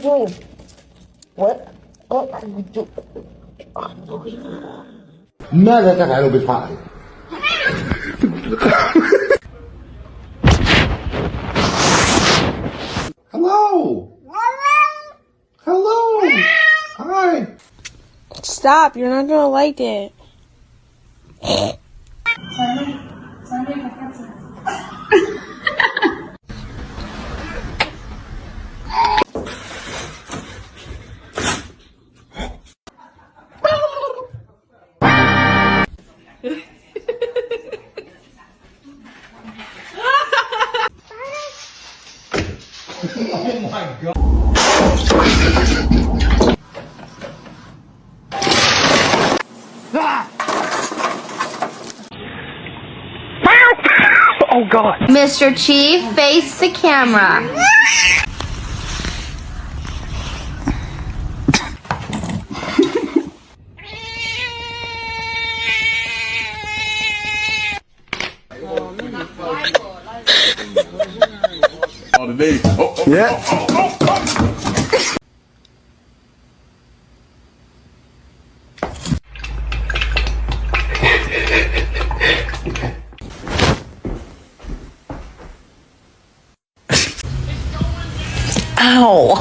doing? What are you doing? ماذا تفعل بالفأر؟ Hello. Hello. Hi. Stop, you're not gonna like it. Oh my God. Oh God. Mr. Chief, face the camera. Yeah. Ow.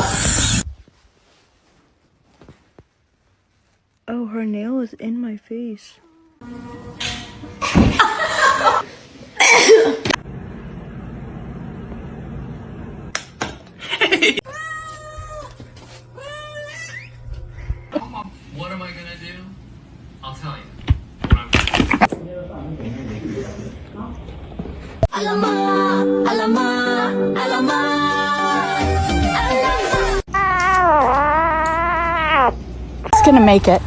Oh, her nail is in my face. What am I gonna do? I'll tell you. What I'm gonna do. Alama, alama, alama, alama. It's gonna make it.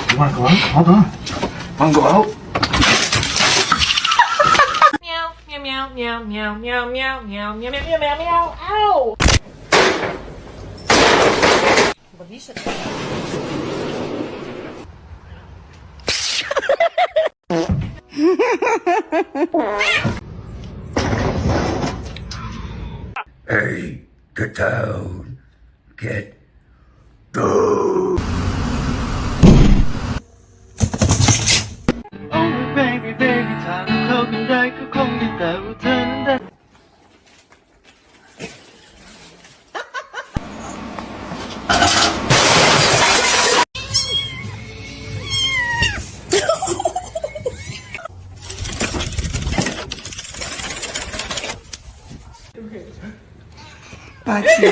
You want to go out? Hold on. Want to go out? Meow, meow, meow, meow, meow, meow, meow, meow, meow, meow, meow, meow, ow! Hey, get down. Get down. Baby, baby, ถ้าเราเข้ากันได้ก็คงดีแต่ว่าเธอนั้นได้ Pachi.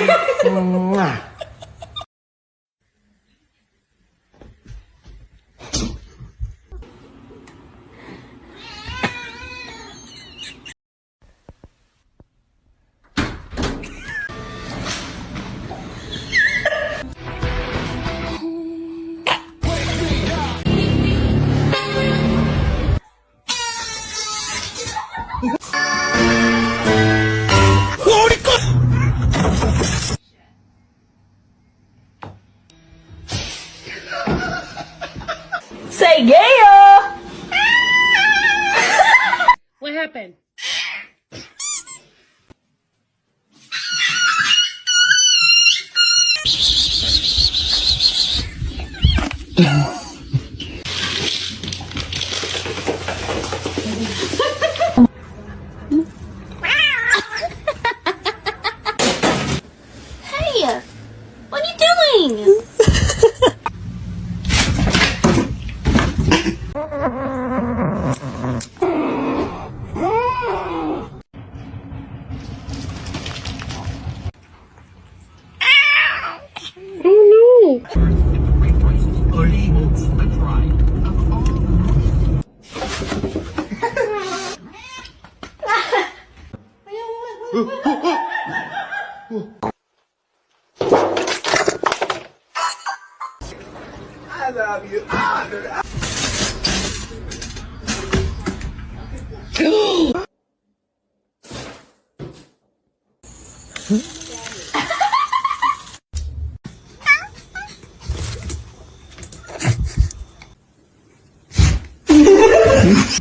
For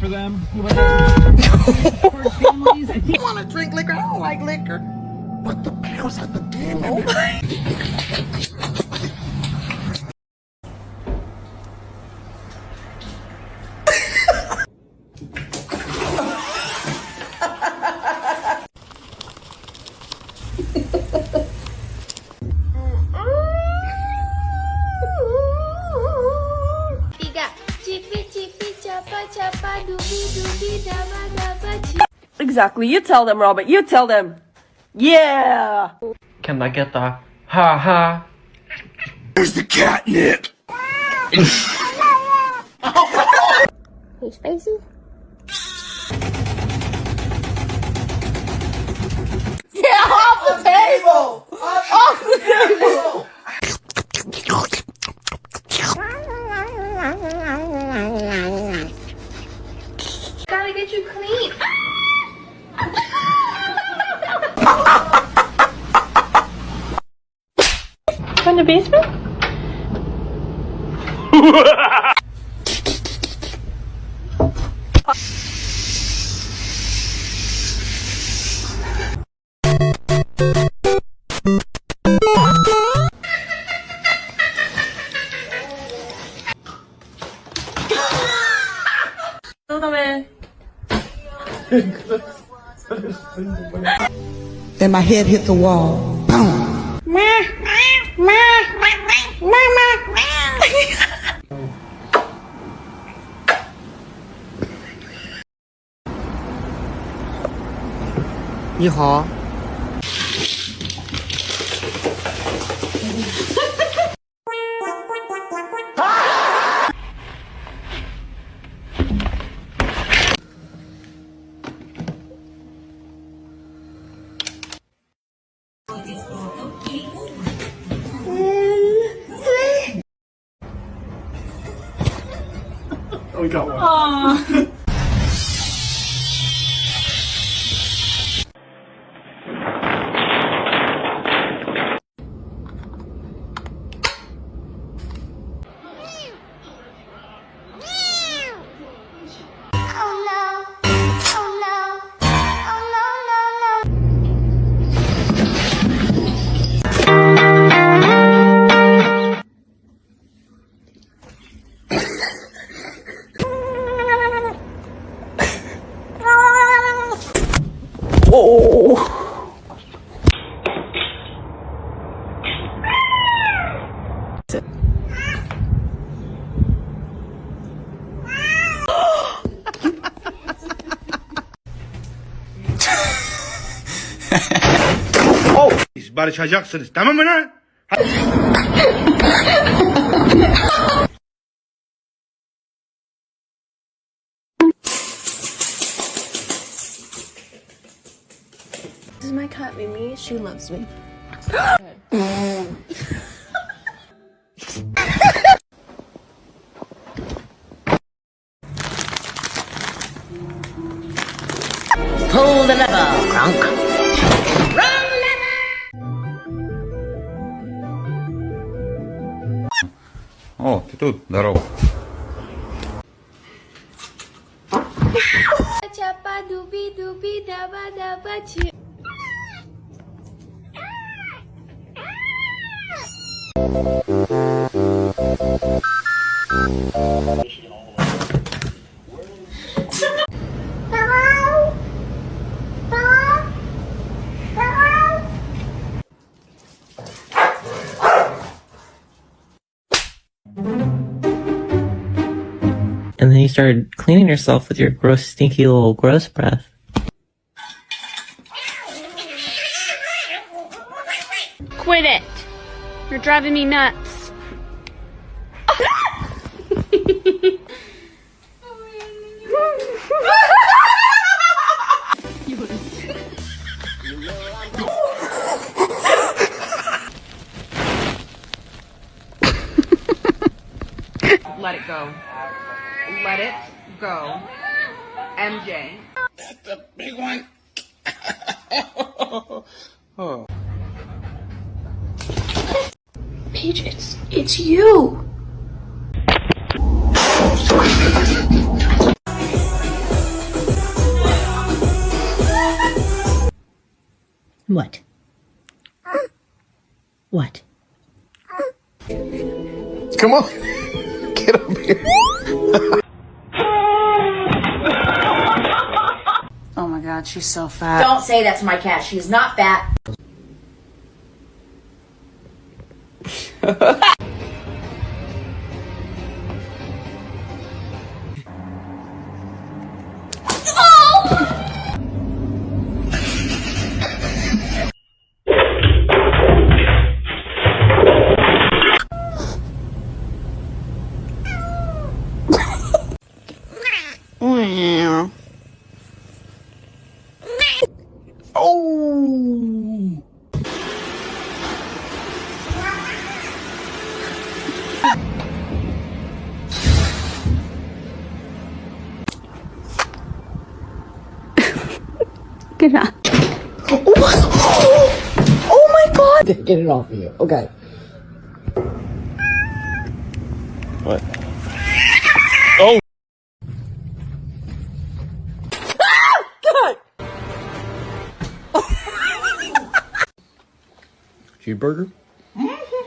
them. You want to drink liquor? I don't like liquor. What the hell's at the game? Oh my. Exactly. You tell them, Robert. You tell them. Yeah. Can I get the ha ha? Where's the catnip? He's spicy. Get off the table! Off the table! Gotta get you clean. From the basement? Then my head hit the wall. Boom. We got one. Barışacaksınız, tamam mı lan? This is my cat, Mimi. She loves me. Pull the lever, Gronk. О, ты тут, здорово. And then you started cleaning yourself with your gross, stinky little gross breath. Quit it. You're driving me nuts. Let it go. Let it go. MJ. That's the big one. Peach, it's you. What? What? Come on. Get up here. Oh my god, she's so fat. Don't say that to my cat. She's not fat. Oh. Get up. Oh my god. Get it off of you. Okay. What? Oh. Cheeseburger?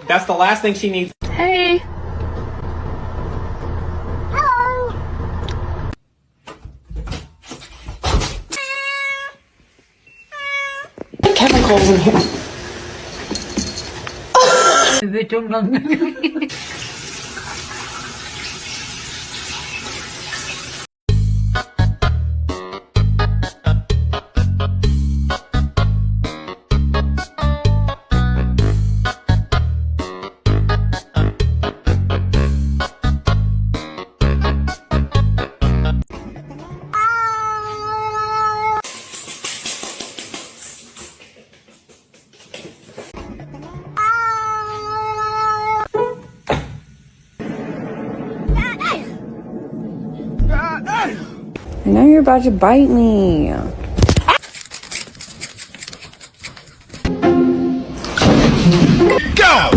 That's the last thing she needs. Hey. Chemicals in here. I know you're about to bite me. Go!